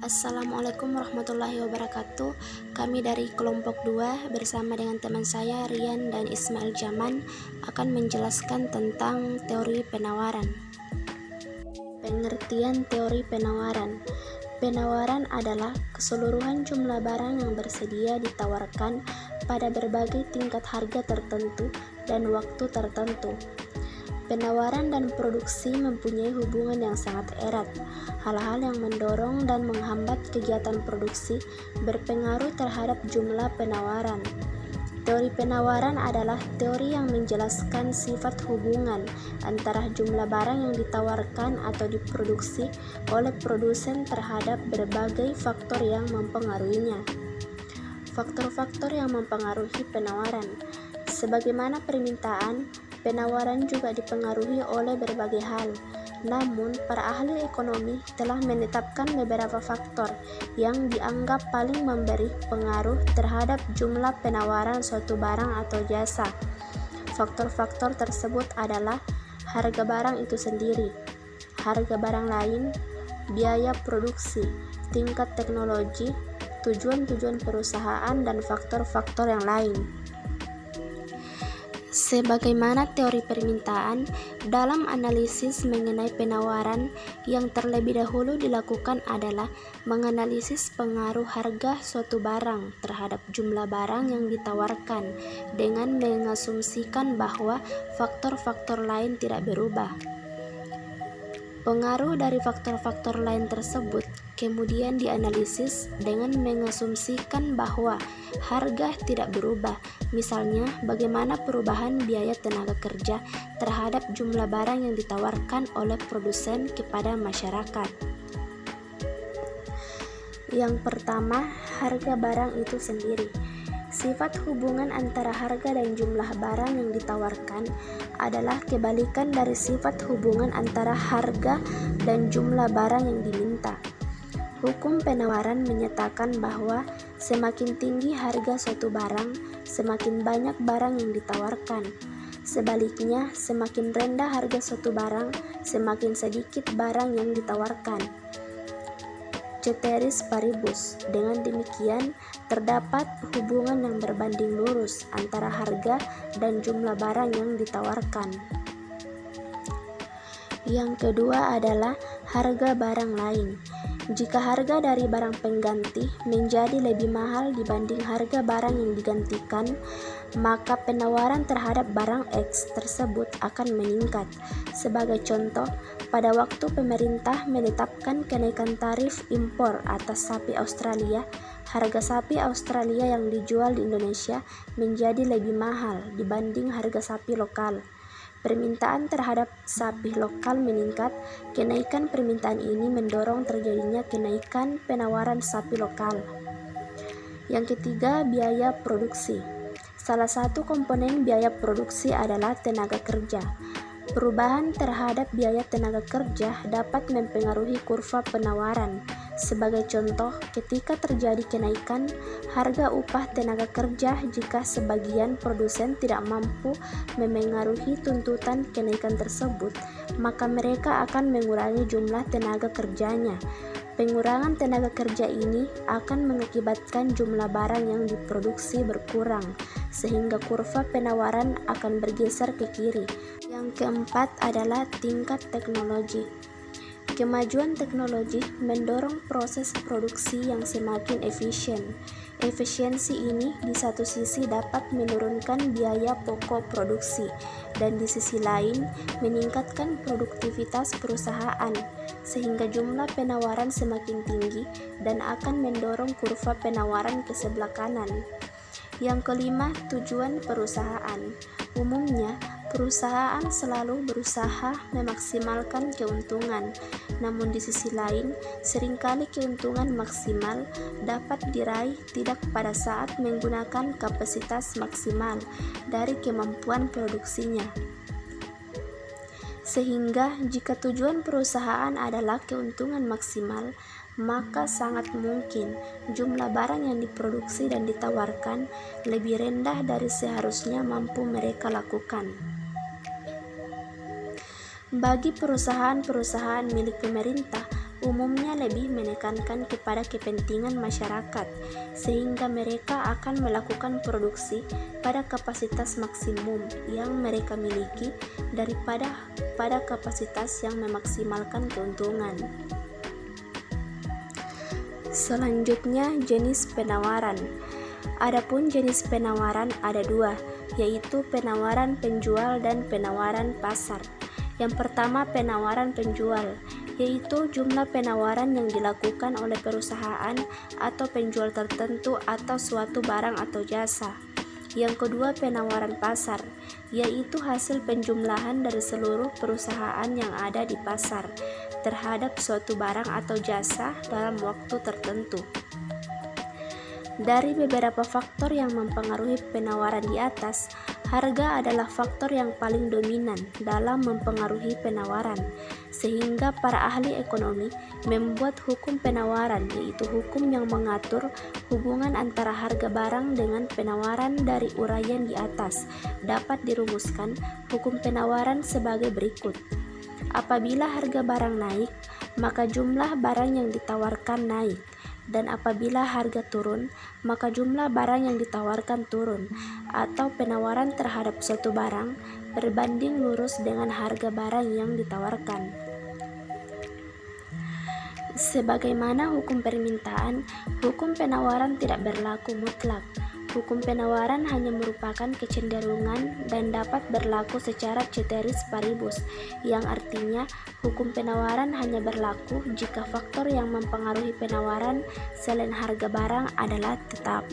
Assalamualaikum warahmatullahi wabarakatuh. Kami dari kelompok 2 bersama dengan teman saya Rian dan Ismail Jaman akan menjelaskan tentang teori penawaran. Pengertian teori penawaran. Penawaran adalah keseluruhan jumlah barang yang bersedia ditawarkan pada berbagai tingkat harga tertentu dan waktu tertentu. Penawaran dan produksi mempunyai hubungan yang sangat erat. Hal-hal yang mendorong dan menghambat kegiatan produksi berpengaruh terhadap jumlah penawaran. Teori penawaran adalah teori yang menjelaskan sifat hubungan antara jumlah barang yang ditawarkan atau diproduksi oleh produsen terhadap berbagai faktor yang mempengaruhinya. Faktor-faktor yang mempengaruhi penawaran. Sebagaimana permintaan, penawaran juga dipengaruhi oleh berbagai hal. Namun, para ahli ekonomi telah menetapkan beberapa faktor yang dianggap paling memberi pengaruh terhadap jumlah penawaran suatu barang atau jasa. Faktor-faktor tersebut adalah harga barang itu sendiri, harga barang lain, biaya produksi, tingkat teknologi, tujuan-tujuan perusahaan, dan faktor-faktor yang lain. Sebagaimana teori permintaan, dalam analisis mengenai penawaran, yang terlebih dahulu dilakukan adalah menganalisis pengaruh harga suatu barang terhadap jumlah barang yang ditawarkan dengan mengasumsikan bahwa faktor-faktor lain tidak berubah. Pengaruh dari faktor-faktor lain tersebut kemudian dianalisis dengan mengasumsikan bahwa harga tidak berubah. Misalnya, bagaimana perubahan biaya tenaga kerja terhadap jumlah barang yang ditawarkan oleh produsen kepada masyarakat. Yang pertama, harga barang itu sendiri. Sifat hubungan antara harga dan jumlah barang yang ditawarkan adalah kebalikan dari sifat hubungan antara harga dan jumlah barang yang diminta. Hukum penawaran menyatakan bahwa semakin tinggi harga suatu barang, semakin banyak barang yang ditawarkan. Sebaliknya, semakin rendah harga suatu barang, semakin sedikit barang yang ditawarkan. Ceteris paribus. Dengan demikian, terdapat hubungan yang berbanding lurus antara harga dan jumlah barang yang ditawarkan. Yang kedua adalah harga barang lain. Jika harga dari barang pengganti menjadi lebih mahal dibanding harga barang yang digantikan, maka penawaran terhadap barang X tersebut akan meningkat. Sebagai contoh, pada waktu pemerintah menetapkan kenaikan tarif impor atas sapi Australia, harga sapi Australia yang dijual di Indonesia menjadi lebih mahal dibanding harga sapi lokal. Permintaan terhadap sapi lokal meningkat. Kenaikan permintaan ini mendorong terjadinya kenaikan penawaran sapi lokal. Yang ketiga, biaya produksi. Salah satu komponen biaya produksi adalah tenaga kerja. Perubahan terhadap biaya tenaga kerja dapat mempengaruhi kurva penawaran. Sebagai contoh, ketika terjadi kenaikan harga upah tenaga kerja jika sebagian produsen tidak mampu memengaruhi tuntutan kenaikan tersebut, maka mereka akan mengurangi jumlah tenaga kerjanya. Pengurangan tenaga kerja ini akan mengakibatkan jumlah barang yang diproduksi berkurang, sehingga kurva penawaran akan bergeser ke kiri. Yang keempat adalah tingkat teknologi. Kemajuan teknologi mendorong proses produksi yang semakin efisien. Efisiensi ini di satu sisi dapat menurunkan biaya pokok produksi dan di sisi lain meningkatkan produktivitas perusahaan, sehingga jumlah penawaran semakin tinggi dan akan mendorong kurva penawaran ke sebelah kanan. Yang kelima, tujuan perusahaan. Umumnya, perusahaan selalu berusaha memaksimalkan keuntungan, namun di sisi lain, seringkali keuntungan maksimal dapat diraih tidak pada saat menggunakan kapasitas maksimal dari kemampuan produksinya. Sehingga, jika tujuan perusahaan adalah keuntungan maksimal, maka sangat mungkin jumlah barang yang diproduksi dan ditawarkan lebih rendah dari seharusnya mampu mereka lakukan. Bagi perusahaan-perusahaan milik pemerintah, umumnya lebih menekankan kepada kepentingan masyarakat, sehingga mereka akan melakukan produksi pada kapasitas maksimum yang mereka miliki daripada pada kapasitas yang memaksimalkan keuntungan. Selanjutnya, jenis penawaran. Adapun jenis penawaran ada dua, yaitu penawaran penjual dan penawaran pasar. Yang pertama, penawaran penjual, yaitu jumlah penawaran yang dilakukan oleh perusahaan atau penjual tertentu atau suatu barang atau jasa. Yang kedua, penawaran pasar, yaitu hasil penjumlahan dari seluruh perusahaan yang ada di pasar terhadap suatu barang atau jasa dalam waktu tertentu. Dari beberapa faktor yang mempengaruhi penawaran di atas, harga adalah faktor yang paling dominan dalam mempengaruhi penawaran, sehingga para ahli ekonomi membuat hukum penawaran, yaitu hukum yang mengatur hubungan antara harga barang dengan penawaran. Dari uraian di atas dapat dirumuskan hukum penawaran sebagai berikut. Apabila harga barang naik, maka jumlah barang yang ditawarkan naik. Dan apabila harga turun, maka jumlah barang yang ditawarkan turun, atau penawaran terhadap suatu barang berbanding lurus dengan harga barang yang ditawarkan. Sebagaimana hukum permintaan, hukum penawaran tidak berlaku mutlak. Hukum penawaran hanya merupakan kecenderungan dan dapat berlaku secara ceteris paribus, yang artinya hukum penawaran hanya berlaku jika faktor yang mempengaruhi penawaran selain harga barang adalah tetap.